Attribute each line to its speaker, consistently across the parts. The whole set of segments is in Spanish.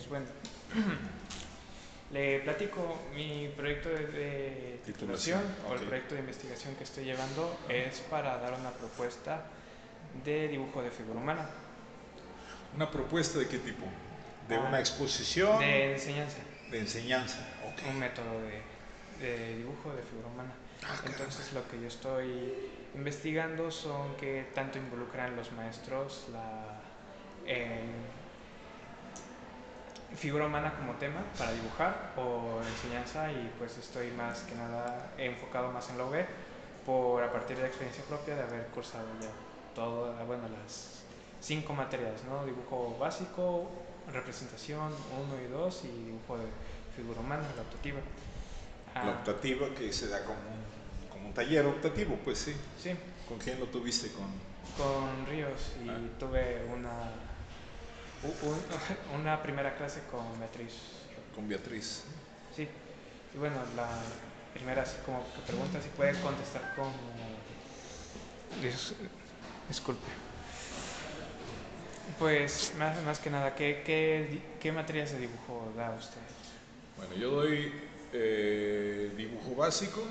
Speaker 1: pues bueno, le platico mi proyecto de titulación o el
Speaker 2: Ok.
Speaker 1: proyecto de investigación que estoy llevando es para dar una propuesta de dibujo de figura humana,
Speaker 2: ¿Una propuesta de qué tipo? ¿De
Speaker 1: ah,
Speaker 2: una exposición?
Speaker 1: de enseñanza,
Speaker 2: ¿De enseñanza? Ok.
Speaker 1: un método de dibujo de figura humana.
Speaker 2: Ah, caramba.
Speaker 1: Entonces lo que yo estoy investigando son que tanto involucran los maestros la figura humana como tema para dibujar o enseñanza, y pues estoy más que nada enfocado más en lo B por a partir de experiencia propia de haber cursado ya todo, bueno, las 5 materias, ¿no? Dibujo básico, representación 1 y 2 y dibujo de figura humana, la optativa.
Speaker 2: La
Speaker 1: Ah,
Speaker 2: optativa que se da como un taller optativo, pues sí.
Speaker 1: sí,
Speaker 2: ¿Con quién lo tuviste?
Speaker 1: con Ríos,
Speaker 2: Ah,
Speaker 1: y tuve una primera clase con Beatriz.
Speaker 2: con Beatriz.
Speaker 1: Sí, y bueno, la primera así como que pregunta si puede contestar como... Dis- disculpe. Pues más que nada, ¿qué materias de dibujo da usted?
Speaker 2: Bueno, yo doy dibujo básico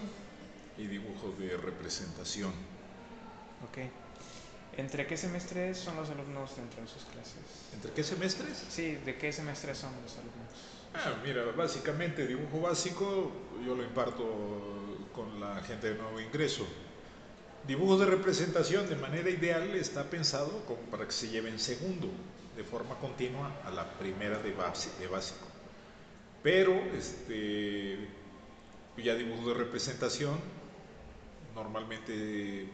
Speaker 2: y dibujo de representación.
Speaker 1: Ok. ¿Entre qué semestres son los alumnos dentro de sus clases?
Speaker 2: ¿Entre qué semestres?
Speaker 1: Sí, ¿de qué semestres son los alumnos?
Speaker 2: Mira, básicamente dibujo básico yo lo imparto con la gente de nuevo ingreso. Dibujo de representación de manera ideal está pensado como para que se lleve en segundo, de forma continua a la primera de básico. Pero ya dibujo de representación, normalmente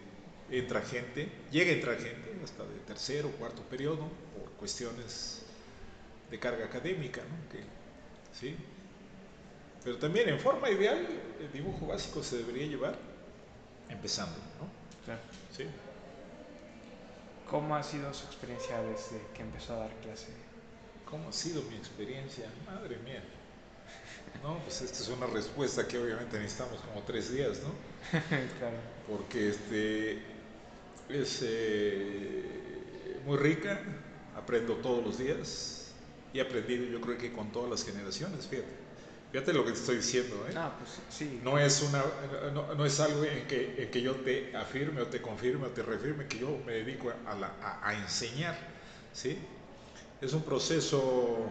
Speaker 2: llega a entrar gente hasta de tercero o cuarto periodo por cuestiones de carga académica, ¿no? ¿Sí? Pero también en forma ideal el dibujo básico se debería llevar empezando, ¿no?
Speaker 1: Claro.
Speaker 2: ¿Sí?
Speaker 1: ¿Cómo ha sido su experiencia desde que empezó a dar clase?
Speaker 2: ¿Cómo ha sido mi experiencia? Madre mía. No, pues esta es una respuesta que obviamente necesitamos como 3 días, ¿no?
Speaker 1: Claro.
Speaker 2: Porque es muy rica, aprendo todos los días y he aprendido yo creo que con todas las generaciones, fíjate. Fíjate lo que te estoy diciendo, ¿eh?
Speaker 1: No, pues sí,
Speaker 2: No es, no es algo en que yo te afirme o te confirme o te reafirme que yo me dedico a enseñar, ¿sí? Es un proceso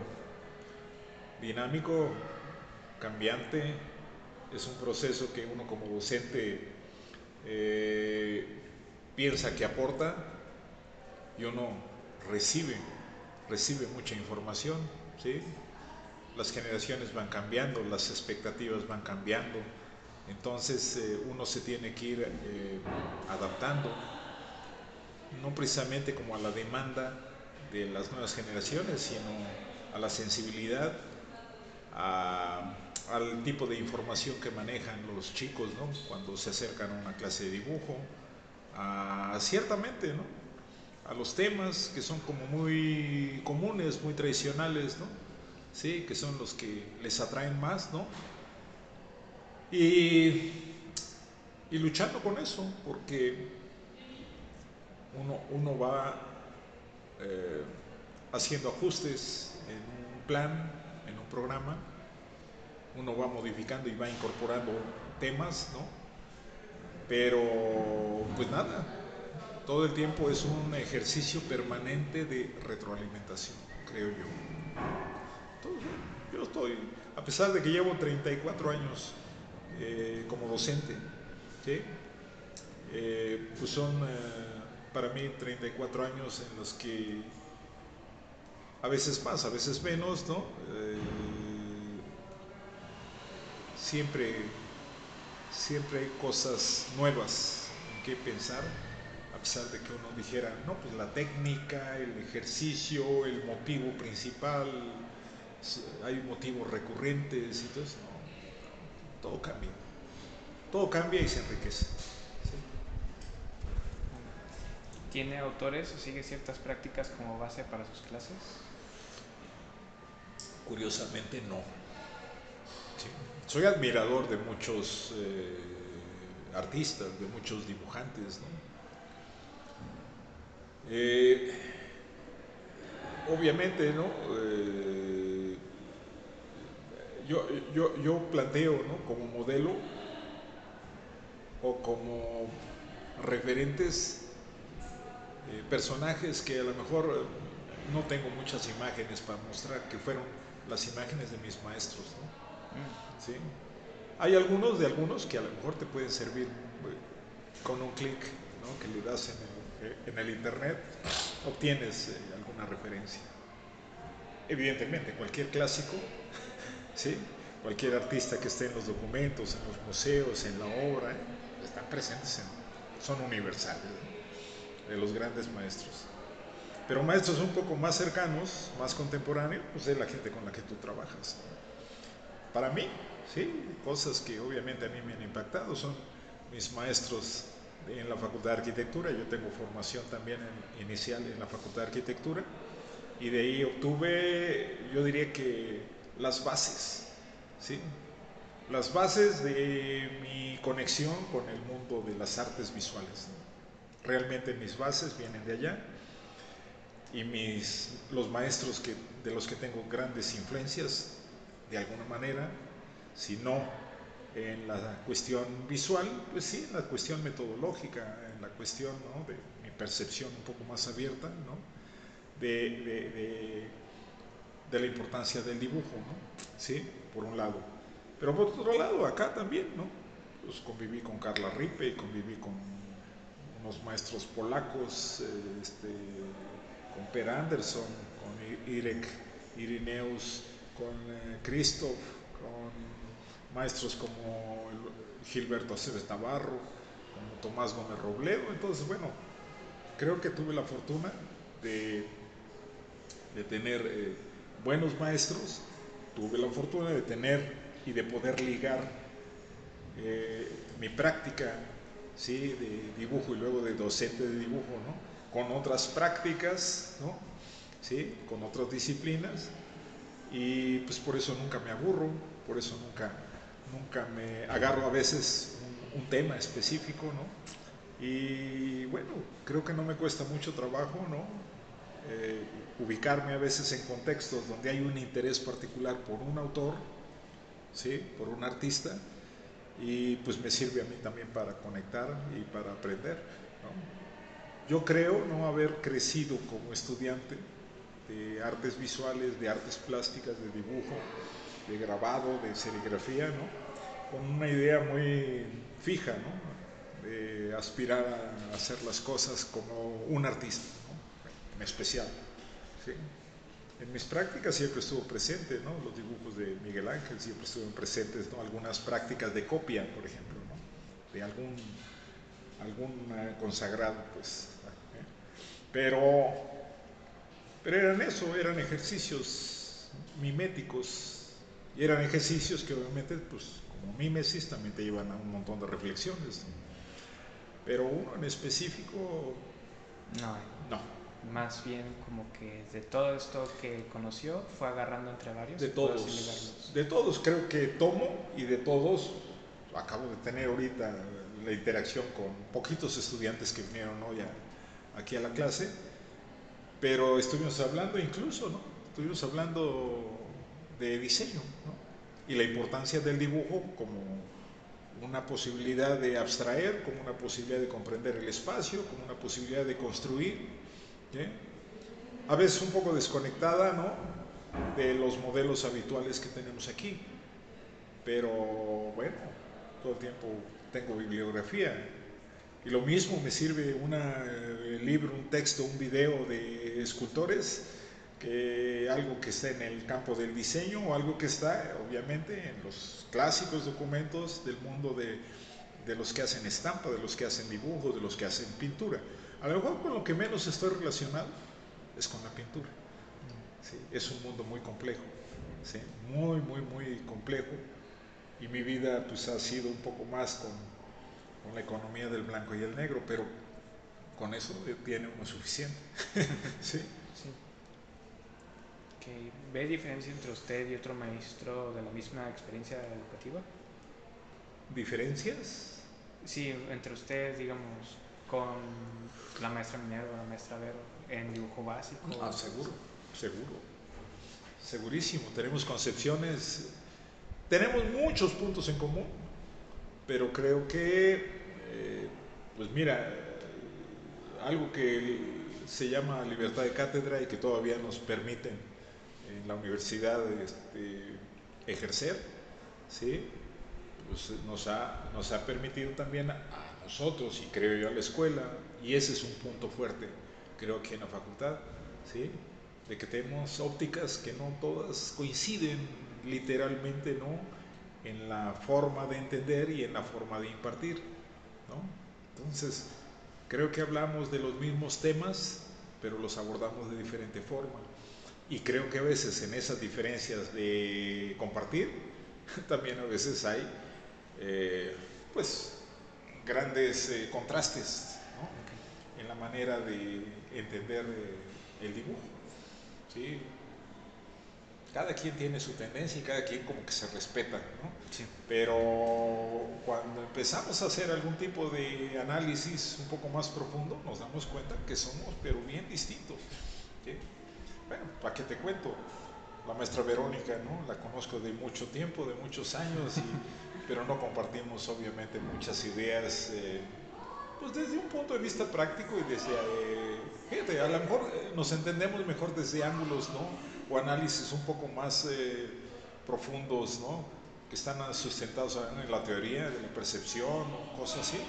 Speaker 2: dinámico, cambiante, es un proceso que uno como docente eh, piensa que aporta y uno recibe, recibe mucha información, ¿sí? Las generaciones van cambiando, las expectativas van cambiando, entonces uno se tiene que ir adaptando, no precisamente como a la demanda de las nuevas generaciones, sino a la sensibilidad, al tipo de información que manejan los chicos, ¿no? Cuando se acercan a una clase de dibujo, ciertamente, ¿no? A los temas que son como muy comunes, muy tradicionales, ¿no? Sí, que son los que les atraen más, ¿no? Y, y luchando con eso, porque uno va eh, haciendo ajustes en un plan, en un programa, uno va modificando y va incorporando temas, ¿no? Pero, pues nada, todo el tiempo es un ejercicio permanente de retroalimentación, creo yo. Entonces, yo estoy, a pesar de que llevo 34 años como docente, ¿sí? Pues son para mí 34 años en los que a veces más, a veces menos, ¿no? Siempre, siempre hay cosas nuevas en que pensar, a pesar de que uno dijera, no, pues la técnica, el ejercicio, el motivo principal, hay motivos recurrentes y todo eso, no, todo cambia y se enriquece. ¿Sí?
Speaker 1: ¿tiene autores o sigue ciertas prácticas como base para sus clases?
Speaker 2: Curiosamente no. ¿Sí? Soy admirador de muchos artistas, de muchos dibujantes, ¿no? Eh, Obviamente, ¿no? yo planteo, ¿no? Como modelo o como referentes, personajes que a lo mejor no tengo muchas imágenes para mostrar, que fueron las imágenes de mis maestros, ¿no? ¿Sí? Hay algunos que a lo mejor te pueden servir con un clic, ¿no? Que le das en el internet, obtienes alguna referencia. Evidentemente, cualquier clásico, ¿sí? Cualquier artista que esté en los documentos, en los museos, en la obra, están presentes, son universales, ¿no? De los grandes maestros. Pero maestros un poco más cercanos, más contemporáneos, pues es la gente con la que tú trabajas. Para mí, sí, cosas que obviamente a mí me han impactado son mis maestros en la Facultad de Arquitectura. Yo tengo formación también inicial en la Facultad de Arquitectura y de ahí obtuve, yo diría que las bases, ¿sí? Las bases de mi conexión con el mundo de las artes visuales, ¿no? Realmente mis bases vienen de allá y los maestros de los que tengo grandes influencias, de alguna manera, si no en la cuestión visual, pues sí, en la cuestión metodológica, en la cuestión, ¿no? De mi percepción un poco más abierta, ¿no? De la importancia del dibujo, ¿no? ¿Sí? Por un lado. Pero por otro lado, acá también, ¿no? Pues conviví con Carla Ripe y conviví con unos maestros polacos, con Per Anderson, con Irek Irineus, con Krzysztof, con maestros como Gilberto Aceves Navarro, como Tomás Gómez Robledo. Entonces, bueno, creo que tuve la fortuna de, de tener buenos maestros, tuve la fortuna de tener y de poder ligar mi práctica, ¿sí? De dibujo y luego de docente de dibujo, ¿no? Con otras prácticas, ¿no? ¿Sí? Con otras disciplinas, y pues por eso nunca me aburro, por eso nunca me agarro a veces un tema específico, ¿no? Y bueno, creo que no me cuesta mucho trabajo, ¿no? Ubicarme a veces en contextos donde hay un interés particular por un autor, ¿sí? Por un artista, y pues me sirve a mí también para conectar y para aprender, ¿no? Yo creo no haber crecido como estudiante de artes visuales, de artes plásticas, de dibujo, de grabado, de serigrafía, ¿no? Con una idea muy fija, ¿no? De aspirar a hacer las cosas como un artista, ¿no? En especial, ¿sí? En mis prácticas siempre estuvo presente, ¿no? Los dibujos de Miguel Ángel siempre estuvieron presentes, ¿no? Algunas prácticas de copia, por ejemplo, ¿no? De algún consagrado, pues. ¿Eh? Pero, pero eran eso, eran ejercicios miméticos y eran ejercicios que obviamente, pues, como mímesis también te llevan a un montón de reflexiones, ¿no? Pero uno en específico,
Speaker 1: No,
Speaker 2: no.
Speaker 1: más bien como que de todo esto que conoció fue agarrando entre varios
Speaker 2: De
Speaker 1: y pudo así ligarlos.
Speaker 2: todos creo que tomo, y de todos acabo de tener ahorita la interacción con poquitos estudiantes que vinieron hoy aquí a la clase, pero estuvimos hablando incluso, ¿no? Estuvimos hablando de diseño, ¿no? Y la importancia del dibujo como una posibilidad de abstraer, como una posibilidad de comprender el espacio, como una posibilidad de construir, ¿eh? A veces un poco desconectada, ¿no? De los modelos habituales que tenemos aquí, pero bueno, todo el tiempo tengo bibliografía. Y lo mismo me sirve un libro, un texto, un video de escultores, que algo que está en el campo del diseño o algo que está obviamente en los clásicos documentos del mundo de los que hacen estampa, de los que hacen dibujo, de los que hacen pintura. A lo mejor con lo que menos estoy relacionado es con la pintura. ¿Sí? Es un mundo muy complejo, ¿sí? Muy, muy, muy complejo, y mi vida pues ha sido un poco más con la economía del blanco y el negro, pero con eso tiene uno suficiente. ¿Sí?
Speaker 1: Sí. Okay. ¿Ve diferencia entre usted y otro maestro de la misma experiencia educativa?
Speaker 2: ¿Diferencias?
Speaker 1: Sí, entre usted, digamos, con la maestra Minerva, la maestra Vero, en dibujo básico.
Speaker 2: Ah, seguro, seguro, segurísimo. Tenemos concepciones tenemos muchos puntos en común, pero creo que, pues mira, algo que se llama libertad de cátedra y que todavía nos permiten en la universidad ejercer, ¿sí? Pues nos ha permitido también a nosotros, y creo yo a la escuela, y ese es un punto fuerte, creo que en la facultad, ¿sí? De que tenemos ópticas que no todas coinciden literalmente, ¿no? En la forma de entender y en la forma de impartir, ¿no? Entonces, creo que hablamos de los mismos temas, pero los abordamos de diferente forma. Y creo que a veces en esas diferencias de compartir, también a veces hay, pues, grandes contrastes, ¿no? En la manera de entender el dibujo, ¿sí? Cada quien tiene su tendencia y cada quien como que se respeta, ¿no?
Speaker 1: Sí.
Speaker 2: Pero cuando empezamos a hacer algún tipo de análisis un poco más profundo, nos damos cuenta que somos pero bien distintos, ¿sí? Bueno, ¿para qué te cuento? La maestra Verónica, ¿no? La conozco de mucho tiempo, de muchos años, pero no compartimos obviamente muchas ideas, pues desde un punto de vista práctico y desde, fíjate, a lo mejor nos entendemos mejor desde ángulos, ¿no? O análisis un poco más profundos, ¿no? Que están sustentados en la teoría de la percepción o cosas así,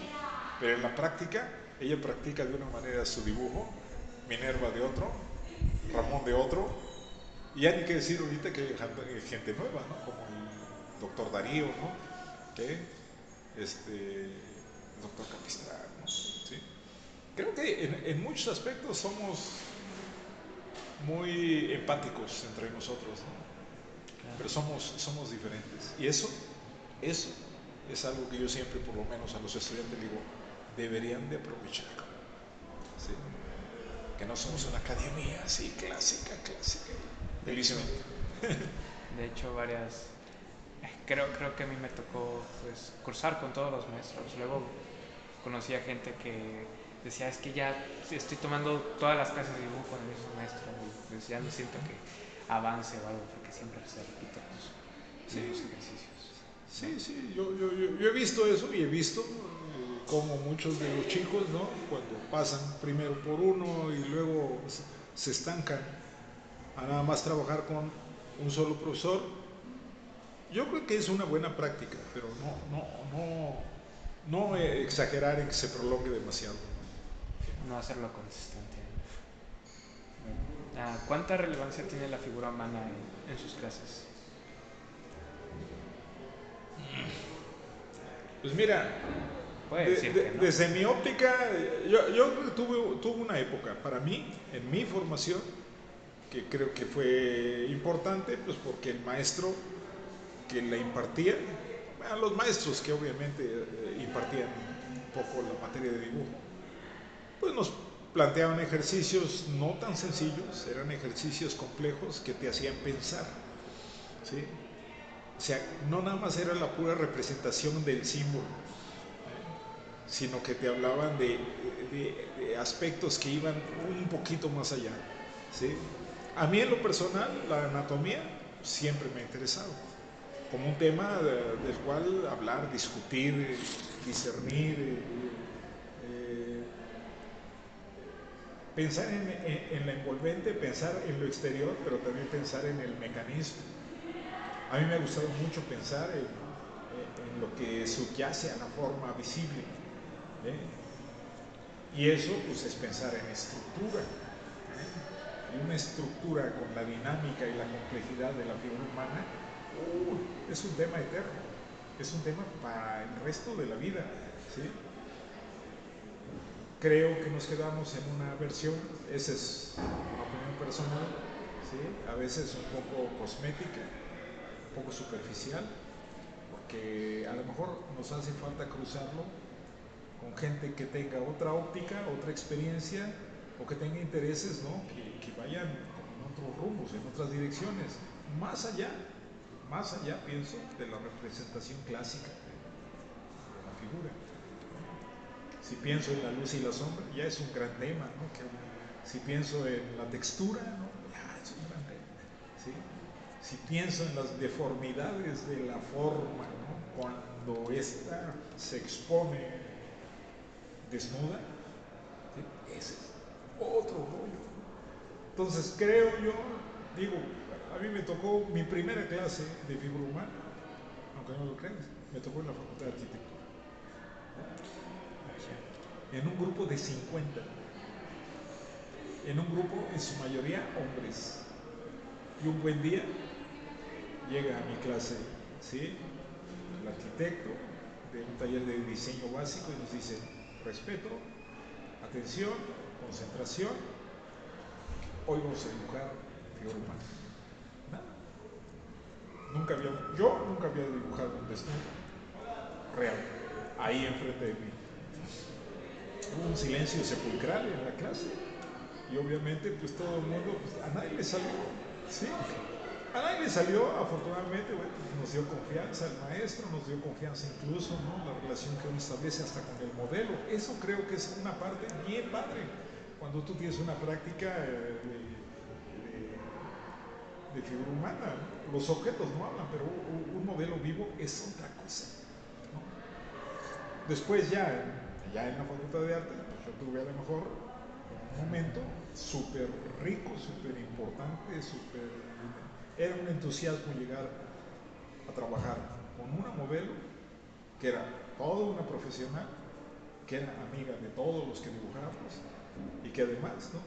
Speaker 2: pero en la práctica, ella practica de una manera su dibujo, Minerva de otro, Ramón de otro, y ya ni qué decir ahorita que hay gente nueva, ¿no? Como el doctor Darío, ¿no? ¿Qué? El doctor Capistrán, ¿no? ¿Sí? Creo que en muchos aspectos somos muy empáticos entre nosotros, ¿no?
Speaker 1: Claro.
Speaker 2: Pero somos diferentes. Y eso es algo que yo siempre, por lo menos a los estudiantes digo, deberían de aprovechar, ¿sí? Que no somos una academia así clásica. Felizmente.
Speaker 1: De hecho, creo que a mí me tocó pues cursar con todos los maestros. Luego conocí a gente que decía, es que ya estoy tomando todas las clases de dibujo con el mismo maestro y pues ya no siento que avance o algo porque siempre se repiten los mismos
Speaker 2: Sí,
Speaker 1: ejercicios, ¿no?
Speaker 2: sí, yo he visto eso y he visto como muchos de los chicos, ¿no? Cuando pasan primero por uno y luego se estancan a nada más trabajar con un solo profesor. Yo creo que es una buena práctica, pero no exagerar en que se prolongue demasiado.
Speaker 1: No hacerlo consistente. ¿Cuánta relevancia tiene la figura humana en sus clases?
Speaker 2: Pues mira,
Speaker 1: Puede decir que no.
Speaker 2: desde mi óptica, yo tuve una época para mí, en mi formación, que creo que fue importante, pues porque el maestro que la impartía, a los maestros que obviamente impartían un poco la materia de dibujo, pues nos planteaban ejercicios no tan sencillos, eran ejercicios complejos que te hacían pensar, ¿sí? O sea, no nada más era la pura representación del símbolo, sino que te hablaban de aspectos que iban un poquito más allá, ¿sí? A mí en lo personal, la anatomía siempre me ha interesado, como un tema del cual hablar, discutir, discernir, pensar en la envolvente, pensar en lo exterior, pero también pensar en el mecanismo. A mí me ha gustado mucho pensar en lo que subyace a la forma visible, ¿eh? Y eso pues es pensar en estructura, ¿eh? Y una estructura con la dinámica y la complejidad de la figura humana es un tema eterno, es un tema para el resto de la vida, ¿sí? Creo que nos quedamos en una versión, esa es una opinión personal, ¿sí? A veces un poco cosmética, un poco superficial, porque a lo mejor nos hace falta cruzarlo con gente que tenga otra óptica, otra experiencia o que tenga intereses, ¿no? que vayan en otros rumbos, en otras direcciones, más allá pienso de la representación clásica de la figura. Si pienso en la luz y la sombra, ya es un gran tema, ¿no? Si pienso en la textura, ¿no? Ya es un gran tema, ¿sí? si pienso en las deformidades de la forma, ¿no? Cuando ésta se expone desnuda, ¿sí? Ese es otro rollo. Entonces creo yo, digo, a mí me tocó mi primera clase de figura humana, aunque no lo creas, me tocó en la Facultad de Arquitectura, en un grupo de 50, en un grupo en su mayoría hombres. Y un buen día llega a mi clase, ¿sí? El arquitecto de un taller de diseño básico y nos dice: respeto, atención, concentración, hoy vamos a dibujar figura humana. Nada. Yo nunca había dibujado un desnudo real, ahí enfrente de mí. Hubo un silencio sepulcral en la clase y obviamente pues todo el mundo, pues, a nadie le salió, ¿sí? A nadie le salió, afortunadamente, bueno, nos dio confianza el maestro, nos dio confianza incluso, ¿no? La relación que uno establece hasta con el modelo. Eso creo que es una parte bien padre. Cuando tú tienes una práctica de figura humana, ¿no? Los objetos no hablan, pero un modelo vivo es otra cosa, ¿no? Después ya en la Facultad de Arte, pues yo tuve a lo mejor un momento súper rico, súper importante, era un entusiasmo llegar a trabajar con una modelo que era toda una profesional, que era amiga de todos los que dibujábamos y que además, ¿no?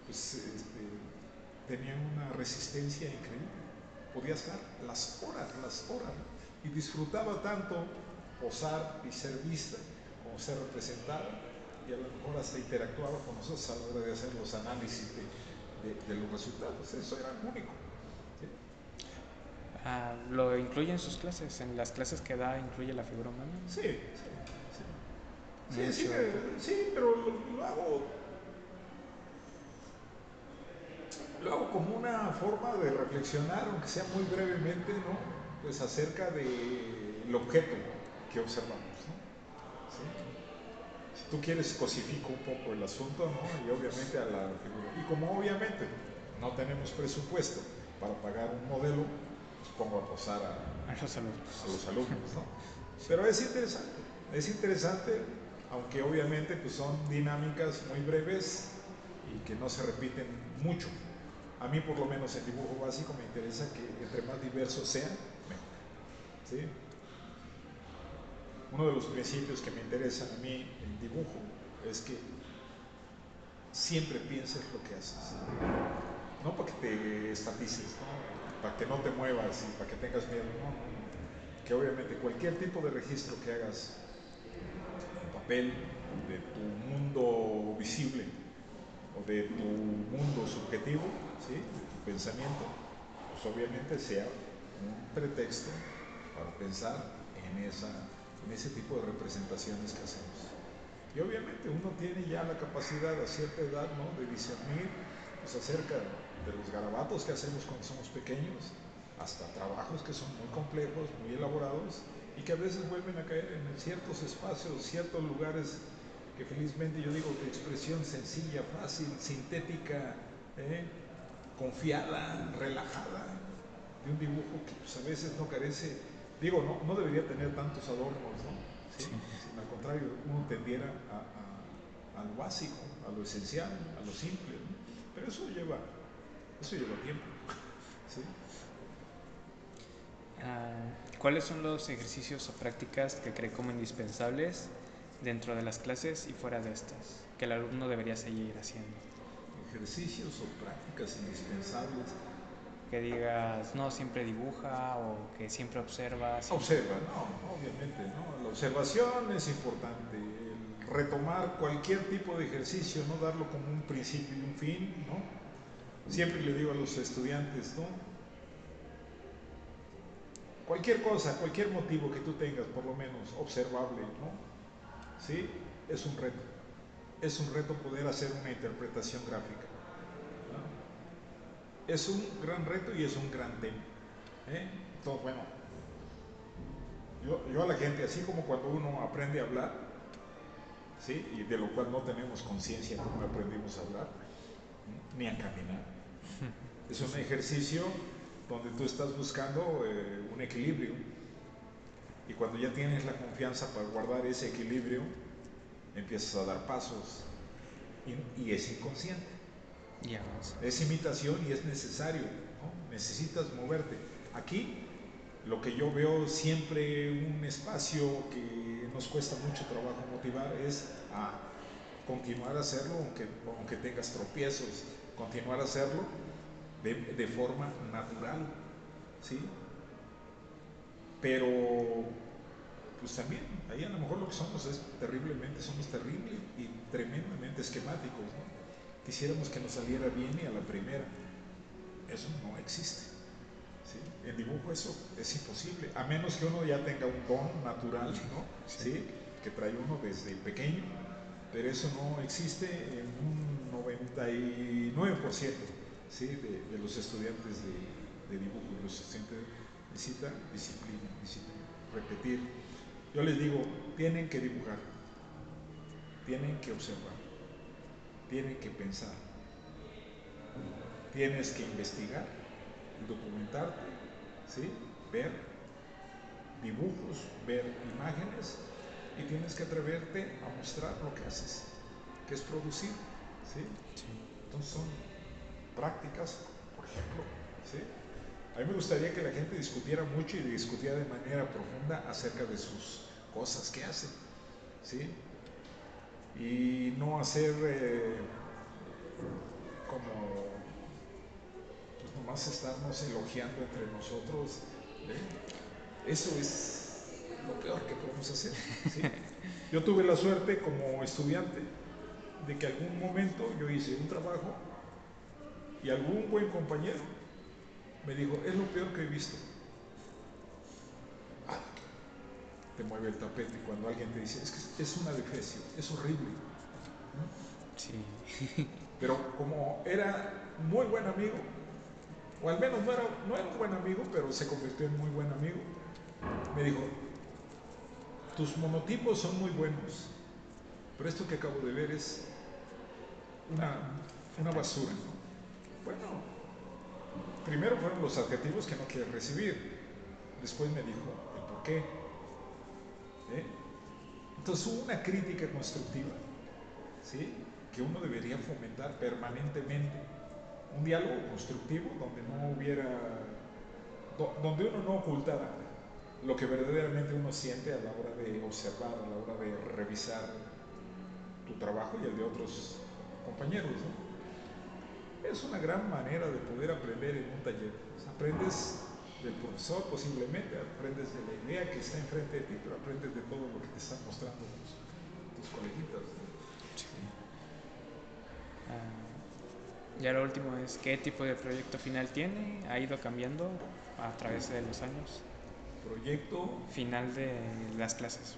Speaker 2: Pues tenía una resistencia increíble. Podía estar las horas, y disfrutaba tanto posar y ser vista como ser representada, y a lo mejor hasta interactuaba con nosotros a la hora de hacer los análisis de los resultados. Eso era único. ¿Sí?
Speaker 1: ¿Lo incluye en sus clases? ¿En las clases que da incluye la figura humana?
Speaker 2: Sí. Sí, pero lo hago como una forma de reflexionar, aunque sea muy brevemente, ¿no? Pues acerca del objeto que observamos, ¿no? ¿Sí? Si tú quieres, cosifico un poco el asunto, ¿no? Y obviamente a la figura. Y como obviamente no tenemos presupuesto para pagar un modelo, pues pongo a posar
Speaker 1: a
Speaker 2: los alumnos, ¿no? Pero es interesante, aunque obviamente pues son dinámicas muy breves y que no se repiten mucho. A mí, por lo menos en dibujo básico, me interesa que entre más diversos sean, mejor. ¿Sí? Uno de los principios que me interesan a mí en dibujo es que siempre pienses lo que haces. No para que te estatices, ¿no? Para que no te muevas y para que tengas miedo. No. Que obviamente cualquier tipo de registro que hagas en papel de tu mundo visible o de tu mundo subjetivo, ¿sí? De tu pensamiento, pues obviamente sea un pretexto para pensar en ese tipo de representaciones que hacemos. Y obviamente uno tiene ya la capacidad a cierta edad, ¿no? De discernir pues, acerca de los garabatos que hacemos cuando somos pequeños, hasta trabajos que son muy complejos, muy elaborados y que a veces vuelven a caer en ciertos espacios, ciertos lugares que felizmente yo digo de expresión sencilla, fácil, sintética, confiada, relajada, de un dibujo que pues, a veces no carece, digo, no debería tener tantos adornos, ¿no? ¿Sí? Sino al contrario, uno tendiera a lo básico, a lo esencial, a lo simple, ¿no? Pero eso lleva tiempo, ¿sí?
Speaker 1: ¿Cuáles son los ejercicios o prácticas que cree como indispensables dentro de las clases y fuera de estas, que el alumno debería seguir haciendo?
Speaker 2: Ejercicios o prácticas indispensables.
Speaker 1: Que digas, no, siempre dibuja o que siempre observa.
Speaker 2: Observa, no, obviamente, ¿no? La observación es importante, el retomar cualquier tipo de ejercicio, no darlo como un principio y un fin, ¿no? Siempre le digo a los estudiantes, ¿no? Cualquier cosa, cualquier motivo que tú tengas, por lo menos observable, ¿no? ¿Sí? Es un reto. Es un reto poder hacer una interpretación gráfica, ¿no? Es un gran reto y es un gran tema, Entonces, bueno, yo a la gente, así como cuando uno aprende a hablar, ¿sí? Y de lo cual no tenemos conciencia cómo aprendimos a hablar, ni a caminar. Es un ejercicio donde tú estás buscando un equilibrio. Y cuando ya tienes la confianza para guardar ese equilibrio, empiezas a dar pasos y es inconsciente.
Speaker 1: Ya.
Speaker 2: Es imitación y es necesario, ¿no? Necesitas moverte. Aquí lo que yo veo siempre un espacio que nos cuesta mucho trabajo motivar es a continuar a hacerlo aunque tengas tropiezos, continuar a hacerlo de forma natural, ¿sí? Pero pues también, ahí a lo mejor lo que somos somos terrible y tremendamente esquemáticos, ¿no? Quisiéramos que nos saliera bien y a la primera. Eso no existe, ¿sí? En dibujo eso es imposible, a menos que uno ya tenga un don natural, ¿no? ¿Sí? Que trae uno desde pequeño, pero eso no existe en un 99%, ¿sí? de los estudiantes de dibujo. Los estudiantes necesitan disciplina, repetir. Yo les digo, tienen que dibujar, tienen que observar, tienen que pensar, tienes que investigar, documentarte, ¿sí? Ver dibujos, ver imágenes y tienes que atreverte a mostrar lo que haces, que es producir, ¿sí? Entonces son prácticas, por ejemplo, ¿sí? A mí me gustaría que la gente discutiera mucho y discutiera de manera profunda acerca de sus cosas que hacen, ¿sí? Y no hacer como pues nomás estarnos elogiando entre nosotros, ¿eh? Eso es lo peor que podemos hacer, ¿sí? Yo tuve la suerte como estudiante de que algún momento yo hice un trabajo y algún buen compañero me dijo, es lo peor que he visto. Ah, te mueve el tapete cuando alguien te dice, es que es una defecio, es horrible.
Speaker 1: Sí.
Speaker 2: Pero como era muy buen amigo, o al menos no era un buen amigo, pero se convirtió en muy buen amigo, me dijo, tus monotipos son muy buenos, pero esto que acabo de ver es una basura. Bueno, primero fueron los adjetivos que no quieres recibir, después me dijo el por qué. Entonces hubo una crítica constructiva, ¿sí? Que uno debería fomentar permanentemente. Un diálogo constructivo donde no hubiera, donde uno no ocultara lo que verdaderamente uno siente a la hora de observar, a la hora de revisar tu trabajo y el de otros compañeros, ¿no? Es una gran manera de poder aprender en un taller. Aprendes del profesor posiblemente, aprendes de la idea que está enfrente de ti, pero aprendes de todo lo que te están mostrando tus coleguitas, ¿no?
Speaker 1: Sí. Ya lo último es, ¿qué tipo de proyecto final tiene? ¿Ha ido cambiando a través de los años?
Speaker 2: Proyecto
Speaker 1: Final de las clases,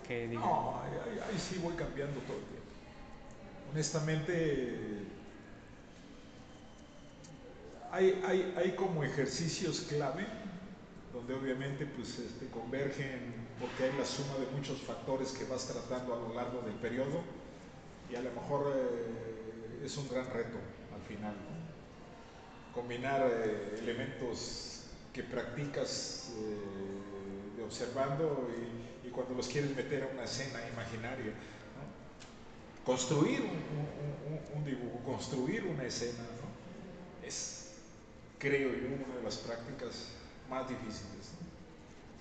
Speaker 1: que diga.
Speaker 2: no, ahí sí voy cambiando todo el tiempo. Honestamente, hay como ejercicios clave donde obviamente pues, convergen porque hay la suma de muchos factores que vas tratando a lo largo del periodo y a lo mejor es un gran reto al final, ¿no? Combinar elementos que practicas de observando y cuando los quieres meter a una escena imaginaria, ¿no? Construir un dibujo, construir una escena, ¿no? Es, creo yo, una de las prácticas más difíciles,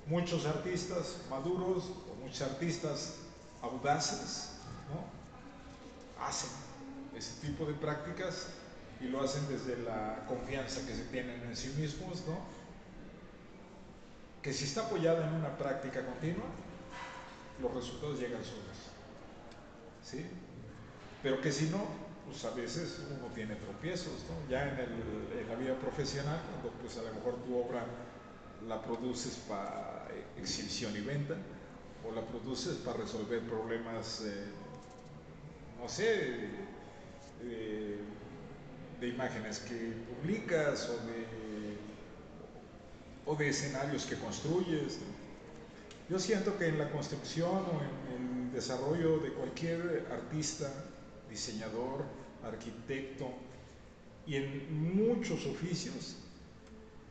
Speaker 2: ¿no? Muchos artistas maduros o muchos artistas audaces, ¿no? Hacen ese tipo de prácticas y lo hacen desde la confianza que se tienen en sí mismos, ¿no? Que si está apoyada en una práctica continua, los resultados llegan solos, ¿sí? Pero que si no, pues a veces uno tiene tropiezos, ¿no? Ya en la vida profesional, cuando pues a lo mejor tu obra la produces para exhibición y venta, o la produces para resolver problemas, no sé, de imágenes que publicas o de escenarios que construyes, ¿no? Yo siento que en la construcción o en el desarrollo de cualquier artista, diseñador, arquitecto y en muchos oficios,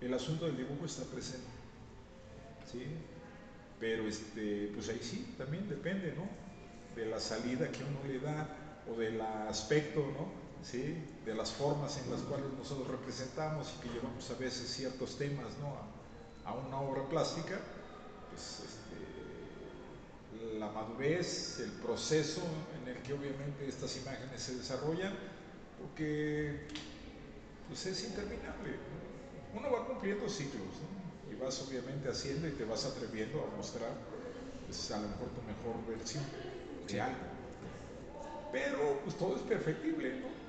Speaker 2: el asunto del dibujo está presente, ¿sí? Pero pues ahí sí, también depende, ¿no? De la salida que uno le da o del aspecto, ¿no? ¿Sí? De las formas en las cuales nosotros representamos y que llevamos a veces ciertos temas, ¿no? A una obra plástica, pues la madurez, el proceso en el que obviamente estas imágenes se desarrollan, porque pues es interminable, ¿no? Uno va cumpliendo ciclos, ¿no? Y vas obviamente haciendo y te vas atreviendo a mostrar pues, a lo mejor tu mejor versión de algo. Pero pues todo es perfectible, ¿no?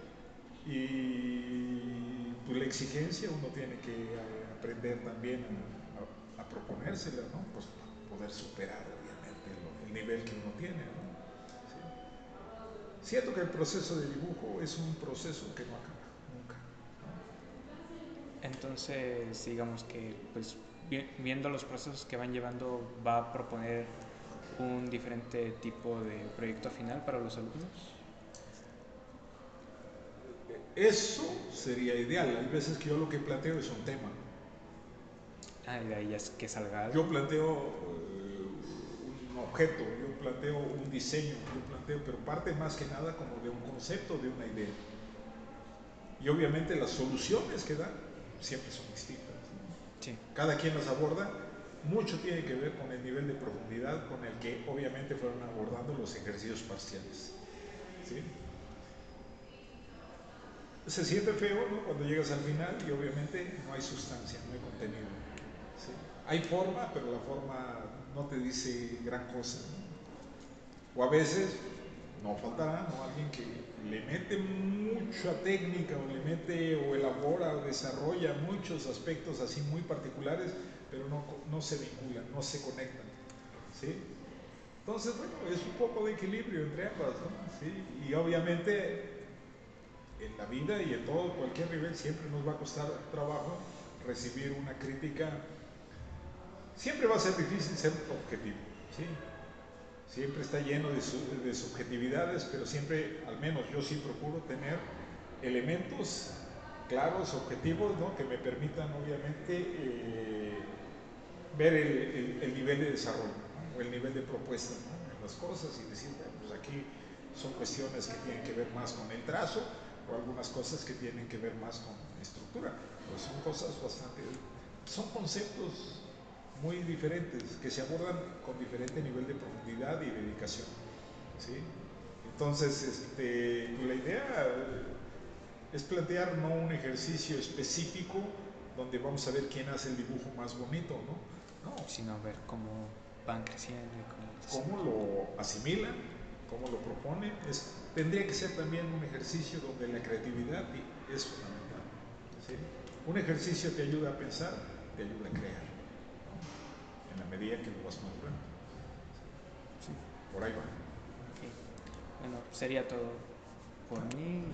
Speaker 2: Y pues la exigencia uno tiene que aprender también a proponérsela, ¿no? Pues para poder superar obviamente el nivel que uno tiene, ¿no? ¿Sí? Siento que el proceso de dibujo es un proceso que no acaba nunca, ¿no?
Speaker 1: Entonces, digamos que, pues, viendo los procesos que van llevando, va a proponer un diferente tipo de proyecto final para los alumnos.
Speaker 2: Eso sería ideal. Hay veces que yo lo que planteo es un tema.
Speaker 1: Ah, y de ahí ya es que salga algo.
Speaker 2: Yo planteo un objeto, yo planteo un diseño, yo planteo, pero parte más que nada como de un concepto, de una idea. Y obviamente las soluciones que dan siempre son distintas, ¿no?
Speaker 1: Sí.
Speaker 2: Cada quien las aborda, mucho tiene que ver con el nivel de profundidad con el que obviamente fueron abordando los ejercicios parciales, ¿sí? Se siente feo, ¿no? Cuando llegas al final y obviamente no hay sustancia, no hay contenido, ¿sí? Hay forma, pero la forma no te dice gran cosa, ¿no? O a veces, no faltará, ¿no? Alguien que le mete mucha técnica o le mete o elabora o desarrolla muchos aspectos así muy particulares, pero no se vinculan, no se conectan, ¿sí? Entonces, bueno, es un poco de equilibrio entre ambas, ¿no? ¿Sí? Y obviamente en la vida y en todo, cualquier nivel, siempre nos va a costar trabajo recibir una crítica. Siempre va a ser difícil ser objetivo, ¿sí? Siempre está lleno de subjetividades, pero siempre, al menos yo sí procuro tener elementos claros, objetivos, ¿no? Que me permitan, obviamente, ver el nivel de desarrollo, ¿no? O el nivel de propuesta, ¿no? En las cosas y decir, bueno, pues aquí son cuestiones que tienen que ver más con el trazo o algunas cosas que tienen que ver más con estructura. Pues son cosas bastante, son conceptos muy diferentes que se abordan con diferente nivel de profundidad y dedicación, ¿sí? Entonces, la idea es plantear no un ejercicio específico donde vamos a ver quién hace el dibujo más bonito, ¿no? No.
Speaker 1: Sino ver cómo van creciendo y
Speaker 2: Cómo lo asimilan, cómo lo proponen. Tendría que ser también un ejercicio donde la creatividad es fundamental, ¿sí? Un ejercicio te ayuda a pensar, te ayuda a crear, ¿no? En la medida que lo vas madurando.
Speaker 1: Sí.
Speaker 2: Por ahí va.
Speaker 1: Okay. Bueno, sería todo por mí.